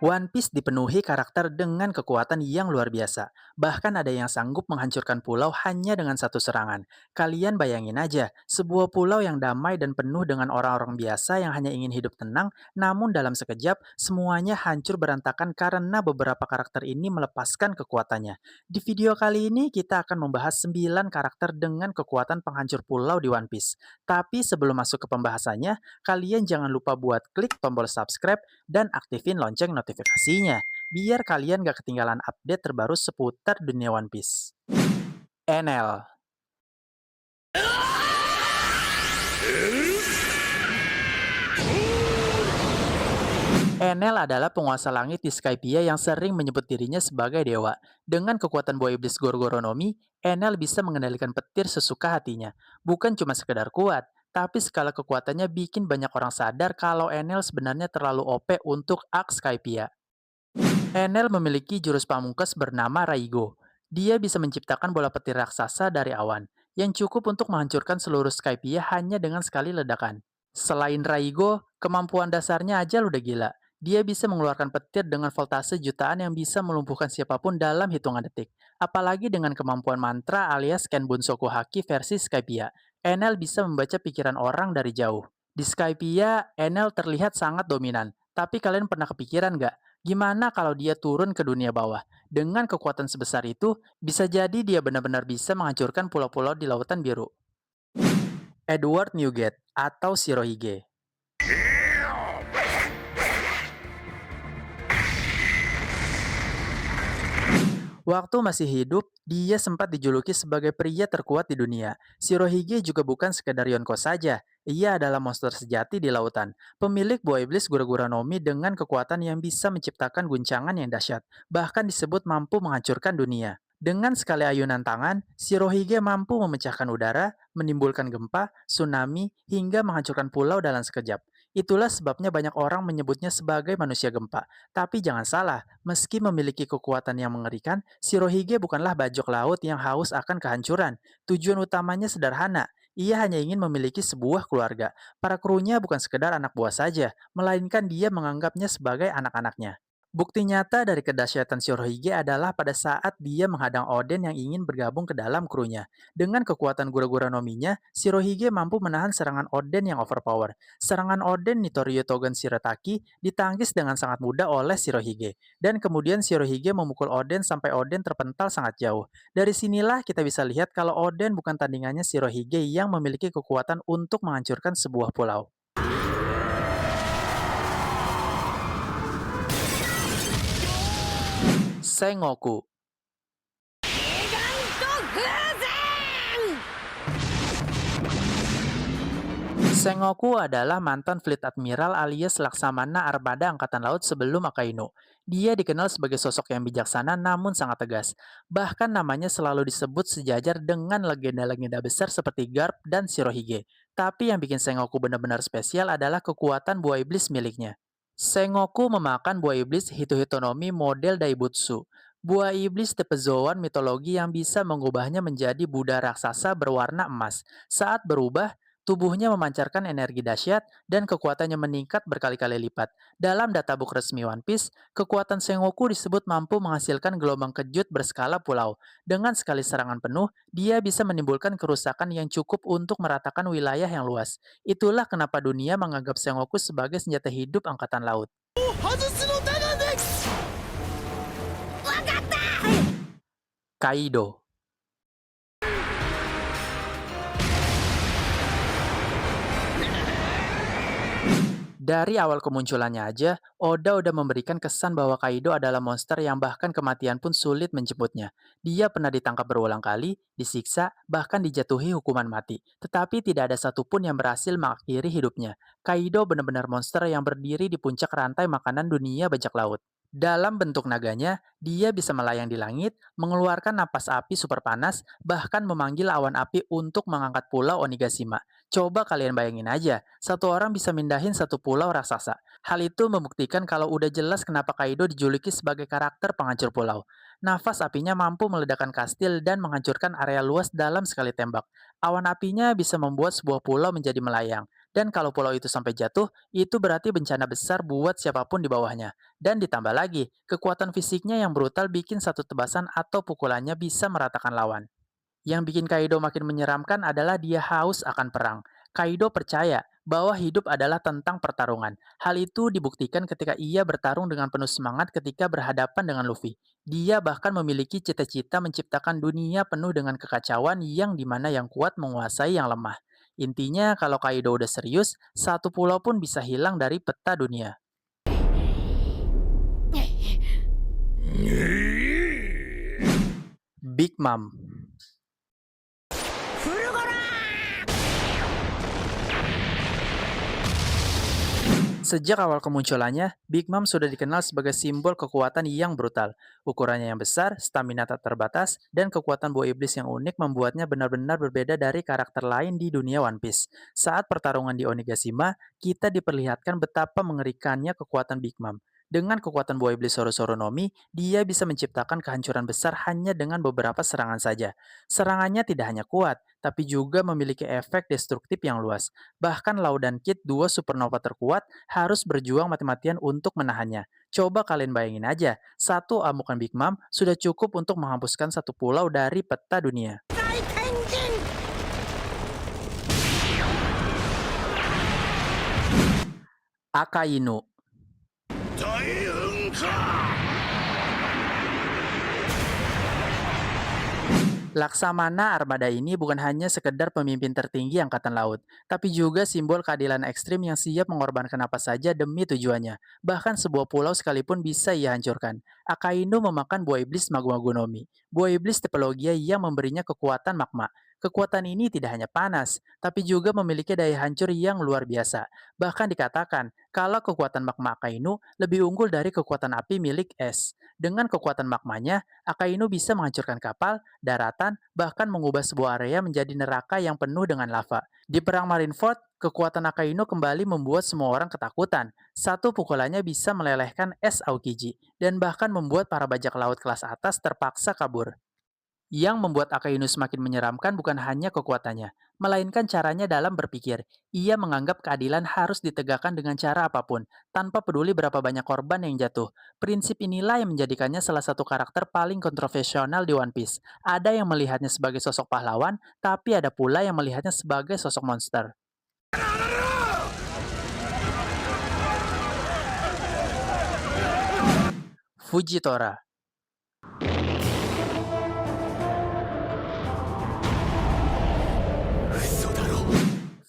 One Piece dipenuhi karakter dengan kekuatan yang luar biasa. Bahkan ada yang sanggup menghancurkan pulau hanya dengan satu serangan. Kalian bayangin aja, sebuah pulau yang damai dan penuh dengan orang-orang biasa yang hanya ingin hidup tenang, namun dalam sekejap semuanya hancur berantakan karena beberapa karakter ini melepaskan kekuatannya. Di video kali ini kita akan membahas 9 karakter dengan kekuatan penghancur pulau di One Piece. Tapi sebelum masuk ke pembahasannya, kalian jangan lupa buat klik tombol subscribe dan aktifin lonceng notifikasinya, biar kalian gak ketinggalan update terbaru seputar dunia One Piece. Enel. Enel adalah penguasa langit di Skypiea yang sering menyebut dirinya sebagai dewa. Dengan kekuatan buah iblis Gorgoronomi, Enel bisa mengendalikan petir sesuka hatinya. Bukan cuma sekedar kuat, tapi skala kekuatannya bikin banyak orang sadar kalau Enel sebenarnya terlalu OP untuk Arc Skypiea. Enel memiliki jurus pamungkas bernama Raigo. Dia bisa menciptakan bola petir raksasa dari awan, yang cukup untuk menghancurkan seluruh Skypiea hanya dengan sekali ledakan. Selain Raigo, kemampuan dasarnya aja udah gila. Dia bisa mengeluarkan petir dengan voltase jutaan yang bisa melumpuhkan siapapun dalam hitungan detik. Apalagi dengan kemampuan mantra alias Ken Bunsoku Haki versi Skypiea. Enel bisa membaca pikiran orang dari jauh. Di Skypiea, Enel terlihat sangat dominan. Tapi kalian pernah kepikiran nggak? Gimana kalau dia turun ke dunia bawah? Dengan kekuatan sebesar itu, bisa jadi dia benar-benar bisa menghancurkan pulau-pulau di Lautan Biru. Edward Newgate atau Shirohige. Waktu masih hidup, dia sempat dijuluki sebagai pria terkuat di dunia. Shirohige juga bukan sekedar Yonko saja. Ia adalah monster sejati di lautan, pemilik buah iblis Gura-Gura Nomi dengan kekuatan yang bisa menciptakan guncangan yang dahsyat, bahkan disebut mampu menghancurkan dunia. Dengan sekali ayunan tangan, Shirohige mampu memecahkan udara, menimbulkan gempa, tsunami, hingga menghancurkan pulau dalam sekejap. Itulah sebabnya banyak orang menyebutnya sebagai manusia gempa. Tapi jangan salah, meski memiliki kekuatan yang mengerikan, Shirohige bukanlah bajak laut yang haus akan kehancuran. Tujuan utamanya sederhana, ia hanya ingin memiliki sebuah keluarga. Para krunya bukan sekedar anak buah saja, melainkan dia menganggapnya sebagai anak-anaknya. Bukti nyata dari kedahsyatan Shirohige adalah pada saat dia menghadang Oden yang ingin bergabung ke dalam krunya. Dengan kekuatan gura-gura nominya, Shirohige mampu menahan serangan Oden yang overpower. Serangan Oden Nitoryu Togen Shirataki ditangkis dengan sangat mudah oleh Shirohige. Dan kemudian Shirohige memukul Oden sampai Oden terpental sangat jauh. Dari sinilah kita bisa lihat kalau Oden bukan tandingannya Shirohige yang memiliki kekuatan untuk menghancurkan sebuah pulau. Sengoku. Sengoku adalah mantan Fleet Admiral alias Laksamana Armada Angkatan Laut sebelum Akainu. Dia dikenal sebagai sosok yang bijaksana namun sangat tegas. Bahkan namanya selalu disebut sejajar dengan legenda-legenda besar seperti Garp dan Shirohige. Tapi yang bikin Sengoku benar-benar spesial adalah kekuatan buah iblis miliknya. Sengoku memakan buah iblis Hito-Hitonomi model Daibutsu. Buah iblis tipe Zoan mitologi yang bisa mengubahnya menjadi Buddha raksasa berwarna emas. Saat berubah, tubuhnya memancarkan energi dahsyat dan kekuatannya meningkat berkali-kali lipat. Dalam databook resmi One Piece, kekuatan Sengoku disebut mampu menghasilkan gelombang kejut berskala pulau. Dengan sekali serangan penuh, dia bisa menimbulkan kerusakan yang cukup untuk meratakan wilayah yang luas. Itulah kenapa dunia menganggap Sengoku sebagai senjata hidup angkatan laut. Kaido. Dari awal kemunculannya aja, Oda udah memberikan kesan bahwa Kaido adalah monster yang bahkan kematian pun sulit menjemputnya. Dia pernah ditangkap berulang kali, disiksa, bahkan dijatuhi hukuman mati. Tetapi tidak ada satupun yang berhasil mengakhiri hidupnya. Kaido benar-benar monster yang berdiri di puncak rantai makanan dunia bajak laut. Dalam bentuk naganya, dia bisa melayang di langit, mengeluarkan napas api super panas, bahkan memanggil awan api untuk mengangkat pulau Onigashima. Coba kalian bayangin aja, satu orang bisa mindahin satu pulau raksasa. Hal itu membuktikan kalau udah jelas kenapa Kaido dijuluki sebagai karakter penghancur pulau. Nafas apinya mampu meledakkan kastil dan menghancurkan area luas dalam sekali tembak. Awan apinya bisa membuat sebuah pulau menjadi melayang. Dan kalau pulau itu sampai jatuh, itu berarti bencana besar buat siapapun di bawahnya. Dan ditambah lagi, kekuatan fisiknya yang brutal bikin satu tebasan atau pukulannya bisa meratakan lawan. Yang bikin Kaido makin menyeramkan adalah dia haus akan perang. Kaido percaya bahwa hidup adalah tentang pertarungan. Hal itu dibuktikan ketika ia bertarung dengan penuh semangat ketika berhadapan dengan Luffy. Dia bahkan memiliki cita-cita menciptakan dunia penuh dengan kekacauan yang dimana yang kuat menguasai yang lemah. Intinya kalau Kaido udah serius, satu pulau pun bisa hilang dari peta dunia. Big Mom. Sejak awal kemunculannya, Big Mom sudah dikenal sebagai simbol kekuatan yang brutal. Ukurannya yang besar, stamina tak terbatas, dan kekuatan buah iblis yang unik membuatnya benar-benar berbeda dari karakter lain di dunia One Piece. Saat pertarungan di Onigashima, kita diperlihatkan betapa mengerikannya kekuatan Big Mom. Dengan kekuatan buah iblis Soro-Soro Nomi, dia bisa menciptakan kehancuran besar hanya dengan beberapa serangan saja. Serangannya tidak hanya kuat, tapi juga memiliki efek destruktif yang luas. Bahkan Law dan Kid, dua supernova terkuat, harus berjuang mati-matian untuk menahannya. Coba kalian bayangin aja, satu amukan Big Mom sudah cukup untuk menghapuskan satu pulau dari peta dunia. Akainu. Laksamana Armada ini bukan hanya sekedar pemimpin tertinggi Angkatan Laut, tapi juga simbol keadilan ekstrim yang siap mengorbankan apa saja demi tujuannya. Bahkan sebuah pulau sekalipun bisa ia hancurkan. Akainu memakan buah iblis Magma Gunomi, buah iblis tipe Logia yang memberinya kekuatan magma. Kekuatan ini tidak hanya panas, tapi juga memiliki daya hancur yang luar biasa. Bahkan dikatakan, kalau kekuatan magma Akainu lebih unggul dari kekuatan api milik es. Dengan kekuatan magmanya, Akainu bisa menghancurkan kapal, daratan, bahkan mengubah sebuah area menjadi neraka yang penuh dengan lava. Di Perang Marineford, kekuatan Akainu kembali membuat semua orang ketakutan. Satu pukulannya bisa melelehkan es Aokiji, dan bahkan membuat para bajak laut kelas atas terpaksa kabur. Yang membuat Akainu semakin menyeramkan bukan hanya kekuatannya, melainkan caranya dalam berpikir. Ia menganggap keadilan harus ditegakkan dengan cara apapun, tanpa peduli berapa banyak korban yang jatuh. Prinsip inilah yang menjadikannya salah satu karakter paling kontroversial di One Piece. Ada yang melihatnya sebagai sosok pahlawan, tapi ada pula yang melihatnya sebagai sosok monster. Fujitora.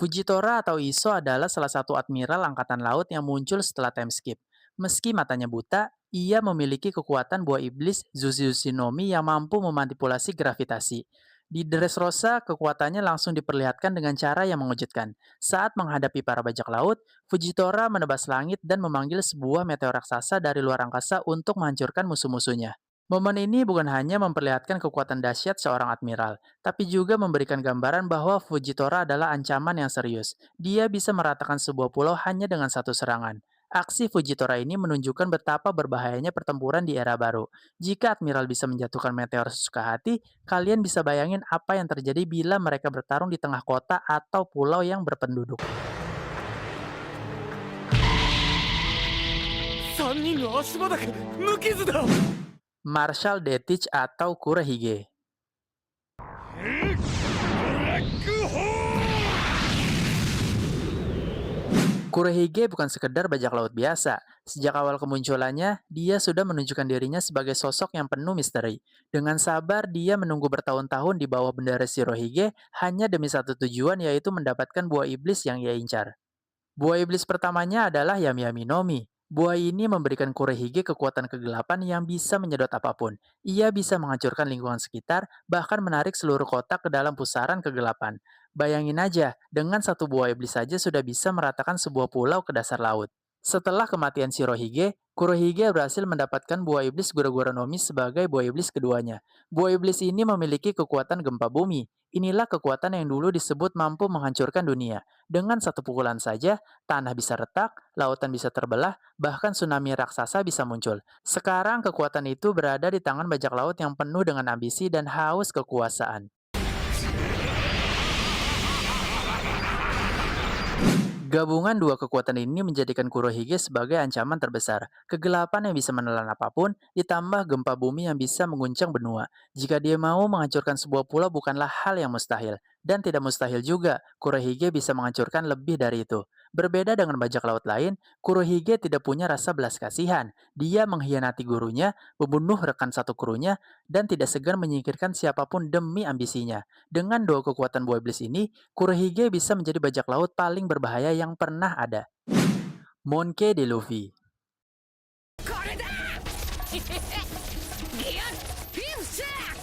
Fujitora atau Iso adalah salah satu admiral angkatan laut yang muncul setelah time skip. Meski matanya buta, ia memiliki kekuatan buah iblis Zuzushinomi yang mampu memanipulasi gravitasi. Di Dressrosa, kekuatannya langsung diperlihatkan dengan cara yang mengejutkan. Saat menghadapi para bajak laut, Fujitora menebas langit dan memanggil sebuah meteor raksasa dari luar angkasa untuk menghancurkan musuh-musuhnya. Momen ini bukan hanya memperlihatkan kekuatan dahsyat seorang admiral, tapi juga memberikan gambaran bahwa Fujitora adalah ancaman yang serius. Dia bisa meratakan sebuah pulau hanya dengan satu serangan. Aksi Fujitora ini menunjukkan betapa berbahayanya pertempuran di era baru. Jika admiral bisa menjatuhkan meteor sesuka hati, kalian bisa bayangin apa yang terjadi bila mereka bertarung di tengah kota atau pulau yang berpenduduk. 3人の足場だけ無傷だ。 Marshal Deitch atau Kurehige. ブラックホール Kurehige bukan sekedar bajak laut biasa. Sejak awal kemunculannya, dia sudah menunjukkan dirinya sebagai sosok yang penuh misteri. Dengan sabar, dia menunggu bertahun-tahun di bawah bendera Shirohige hanya demi satu tujuan, yaitu mendapatkan buah iblis yang ia incar. Buah iblis pertamanya adalah Yami-Yami Nomi. Buah ini memberikan Kurehige kekuatan kegelapan yang bisa menyedot apapun. Ia bisa menghancurkan lingkungan sekitar, bahkan menarik seluruh kota ke dalam pusaran kegelapan. Bayangin aja, dengan satu buah iblis saja sudah bisa meratakan sebuah pulau ke dasar laut. Setelah kematian Shirohige, Kurohige berhasil mendapatkan buah iblis Gura-Gura Nomi sebagai buah iblis keduanya. Buah iblis ini memiliki kekuatan gempa bumi. Inilah kekuatan yang dulu disebut mampu menghancurkan dunia. Dengan satu pukulan saja, tanah bisa retak, lautan bisa terbelah, bahkan tsunami raksasa bisa muncul. Sekarang kekuatan itu berada di tangan bajak laut yang penuh dengan ambisi dan haus kekuasaan. Gabungan dua kekuatan ini menjadikan Kurohige sebagai ancaman terbesar. Kegelapan yang bisa menelan apapun, ditambah gempa bumi yang bisa mengguncang benua. Jika dia mau menghancurkan sebuah pulau bukanlah hal yang mustahil. Dan tidak mustahil juga, Kurohige bisa menghancurkan lebih dari itu. Berbeda dengan bajak laut lain, Kurohige tidak punya rasa belas kasihan. Dia mengkhianati gurunya, membunuh rekan satu krunya, dan tidak segan menyingkirkan siapapun demi ambisinya. Dengan dua kekuatan buah iblis ini, Kurohige bisa menjadi bajak laut paling berbahaya yang pernah ada. Monkey D. Luffy. これだギアフィンシャー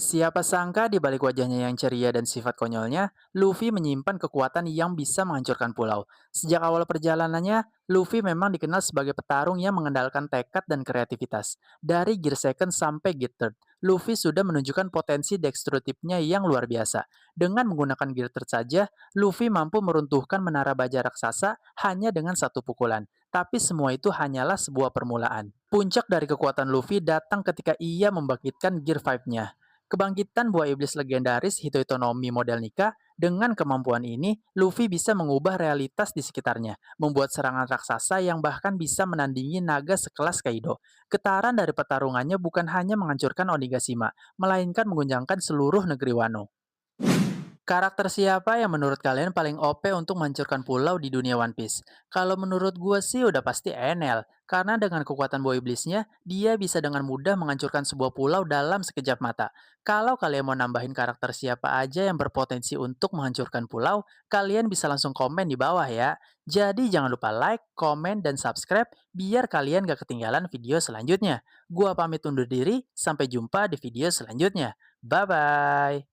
Siapa sangka di balik wajahnya yang ceria dan sifat konyolnya, Luffy menyimpan kekuatan yang bisa menghancurkan pulau. Sejak awal perjalanannya, Luffy memang dikenal sebagai petarung yang mengandalkan tekad dan kreativitas. Dari Gear Second sampai Gear Third, Luffy sudah menunjukkan potensi destruktifnya yang luar biasa. Dengan menggunakan Gear Third saja, Luffy mampu meruntuhkan menara baja raksasa hanya dengan satu pukulan. Tapi semua itu hanyalah sebuah permulaan. Puncak dari kekuatan Luffy datang ketika ia membangkitkan Gear 5-nya. Kebangkitan buah iblis legendaris Hitoitonomi model Nika, dengan kemampuan ini, Luffy bisa mengubah realitas di sekitarnya, membuat serangan raksasa yang bahkan bisa menandingi naga sekelas Kaido. Getaran dari pertarungannya bukan hanya menghancurkan Onigashima, melainkan mengguncangkan seluruh negeri Wano. Karakter siapa yang menurut kalian paling OP untuk menghancurkan pulau di dunia One Piece? Kalau menurut gue sih udah pasti Enel, karena dengan kekuatan buah iblisnya, dia bisa dengan mudah menghancurkan sebuah pulau dalam sekejap mata. Kalau kalian mau nambahin karakter siapa aja yang berpotensi untuk menghancurkan pulau, kalian bisa langsung komen di bawah ya. Jadi jangan lupa like, komen, dan subscribe biar kalian gak ketinggalan video selanjutnya. Gua pamit undur diri, sampai jumpa di video selanjutnya. Bye-bye!